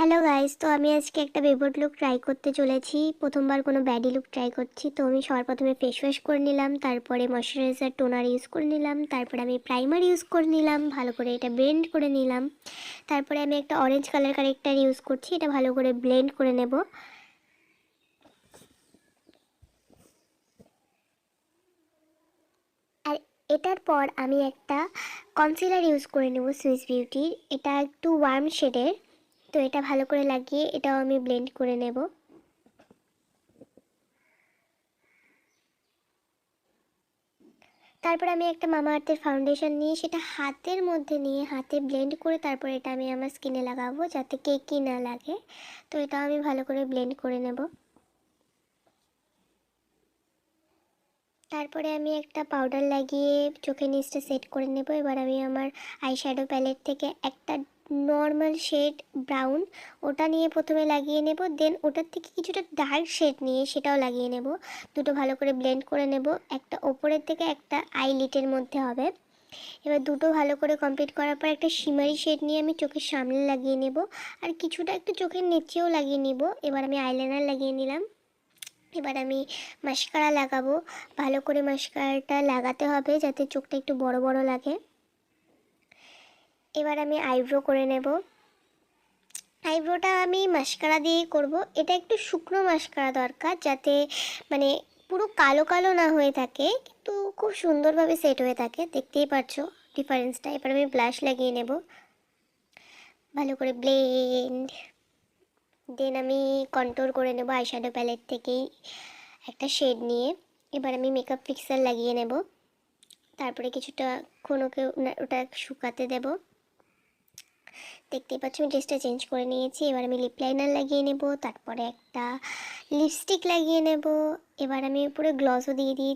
Hello guys, তো আমি আজকে একটা বেবড লুক ট্রাই করতে চলেছি। প্রথমবার কোনো ব্যাডি লুক ট্রাই করছি। তো আমি সবার প্রথমে ফেস ওয়াশ করে নিলাম, তারপরে ময়শ্চারাইজার টোনার ইউজ করে নিলাম, তারপরে আমি প্রাইমার ইউজ করে নিলাম, ভালো করে এটা ব্লেন্ড করে নিলাম। তারপরে আমি একটা অরেঞ্জ কালার কারেক্টার ইউজ করছি, এটা ভালো করে ব্লেন্ড করে নেব। আর এটার পর আমি একটা কনসিলার ইউজ করে নেব সুইস বিউটির, এটা একটু ওয়ার্ম শেডের। তো এটা ভালো করে লাগিয়ে এটাও আমি ব্লেন্ড করে নেব। তারপর আমি একটা মামা আর্থের ফাউন্ডেশন নিয়ে সেটা হাতের মধ্যে নিয়ে হাতে ব্লেন্ড করে তারপর এটা আমি আমার স্কিনে লাগাবো যাতে কেকি না লাগে। তো এটা আমি ভালো করে ব্লেন্ড করে নেব। তারপরে আমি একটা পাউডার লাগিয়ে চোখের নিচটা সেট করে নেব। এবার আমি আমার আইশ্যাডো প্যালেট থেকে একটা নর্মাল শেড ব্রাউন ওটা নিয়ে প্রথমে লাগিয়ে নেব, দেন ওটার থেকে কিছুটা ডার্ক শেড নিয়ে সেটাও লাগিয়ে নেব। দুটো ভালো করে ব্লেন্ড করে নেব। একটা ওপরের থেকে একটা আইলিটের মধ্যে হবে। এবার দুটো ভালো করে কমপ্লিট করার পর একটা শিমারি শেড নিয়ে আমি চোখের সামনে লাগিয়ে নেব, আর কিছুটা একটু চোখের নিচেও লাগিয়ে নিব। এবার আমি আইলাইনার লাগিয়ে নিলাম। এবার আমি মাস্কারা লাগাবো। ভালো করে মাস্কারাটা লাগাতে হবে যাতে চোখটা একটু বড় বড় লাগে। এবার আমি আইব্রো করে নেব। আইব্রোটা আমি মাস্কারা দিয়েই করব। এটা একটু শুকনো মাস্কারা দরকার যাতে মানে পুরো কালো কালো না হয়ে থাকে, কিন্তু খুব সুন্দরভাবে সেট হয়ে থাকে। দেখতেই পাচ্ছো ডিফারেন্সটা। এবার আমি ব্লাশ লাগিয়ে নেব, ভালো করে ব্লেন্ড। দেন আমি কন্ট্রোল করে নেব আইশ্যাডো প্যালেট থেকেই একটা শেড নিয়ে। এবার আমি মেকআপ ফিক্সার লাগিয়ে নেব, তারপরে কিছুটা ওকে ওটা শুকাতে দেব। দেখতেই পাচ্ছি আমি ড্রেসটা চেঞ্জ করে নিয়েছি। এবার আমি লিপ লাইনার লাগিয়ে নেব, তারপরে একটা লিপস্টিক লাগিয়ে নেব। এবার আমি পুরো গ্লসও দিয়ে দিই।